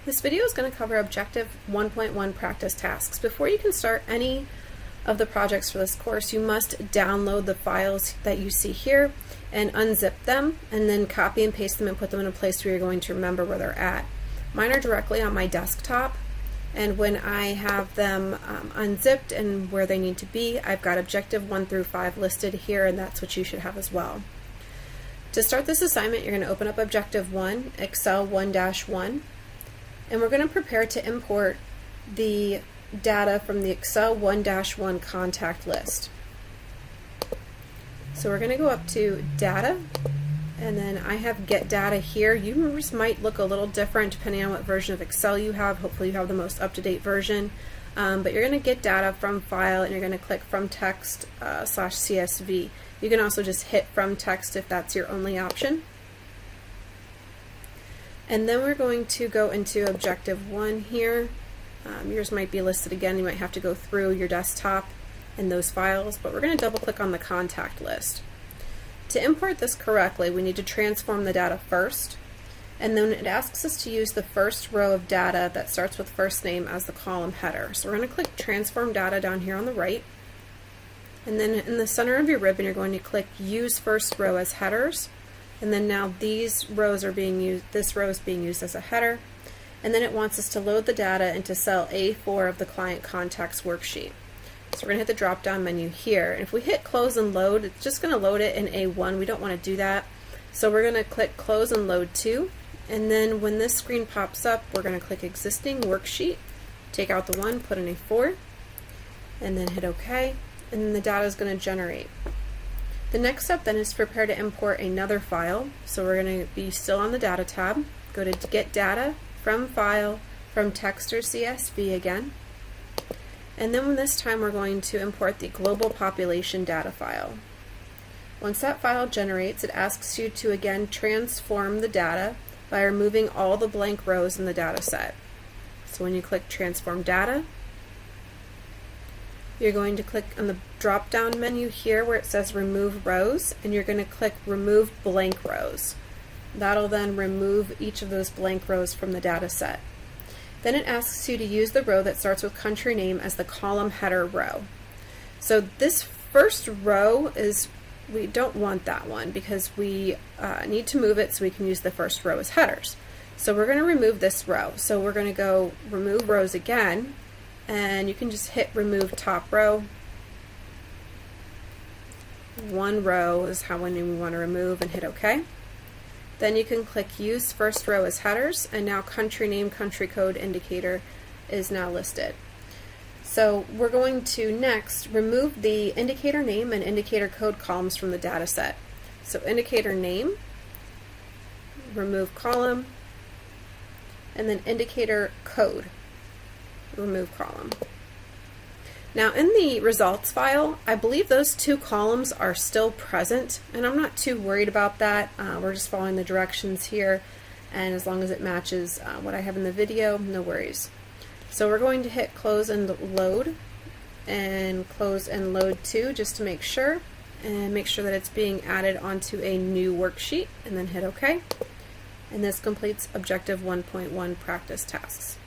This video is going to cover Objective 1.1 practice tasks. Before you can start any of the projects for this course, you must download the files that you see here and unzip them, and then copy and paste them and put them in a place where you're going to remember where they're at. Mine are directly on my desktop, and when I have them unzipped and where they need to be, I've got Objective 1 through 5 listed here, and that's what you should have as well. To start this assignment, you're going to open up Objective 1, Excel 1-1, and we're going to prepare to import the data from the Excel 1-1 contact list. So we're going to go up to Data, and then I have Get Data here. Yours might look a little different depending on what version of Excel you have. Hopefully you have the most up-to-date version. But you're going to get data from File, and you're going to click From Text /CSV. You can also just hit From Text if that's your only option. And then we're going to go into Objective 1 here. Yours might be listed again. You might have to go through your desktop and those files, but we're going to double click on the contact list. To import this correctly, we need to transform the data first, and then it asks us to use the first row of data that starts with first name as the column header. So we're going to click Transform Data down here on the right, and then in the center of your ribbon you're going to click Use First Row as Headers, and then now these rows are being used, this row is being used as a header, and then it wants us to load the data into cell A4 of the Client Contacts worksheet. So we're going to hit the drop down menu here, and if we hit Close and Load, it's just going to load it in A1. We don't want to do that, so we're going to click Close and Load to, and then when this screen pops up, we're going to click Existing Worksheet, take out the 1, put in a 4, and then hit OK, and then the data is going to generate. The next step then is to prepare to import another file. So we're going to be still on the Data tab, go to Get Data, From File, From Text or CSV again, and then this time we're going to import the Global Population data file. Once that file generates, it asks you to again transform the data by removing all the blank rows in the data set. So when you click Transform Data, you're going to click on the drop down menu here where it says Remove Rows, and you're going to click Remove Blank Rows. That'll then remove each of those blank rows from the data set. Then it asks you to use the row that starts with country name as the column header row. So this first row is, we don't want that one because we need to move it so we can use the first row as headers. So we're going to remove this row. So we're going to go Remove Rows again, and you can just hit Remove Top Row. One row is how many we want to remove, and hit OK. Then you can click Use First Row as Headers, and now Country Name, Country Code Indicator is now listed. So we're going to next remove the indicator name and indicator code columns from the data set. So indicator name, remove column, and then indicator code, remove column. Now in the results file, I believe those two columns are still present, and I'm not too worried about that. We're just following the directions here, and as long as it matches what I have in the video, no worries. So we're going to hit Close and Load, and Close and Load to, just to make sure, and make sure that it's being added onto a new worksheet, and then hit OK. And this completes Objective 1.1 practice tasks.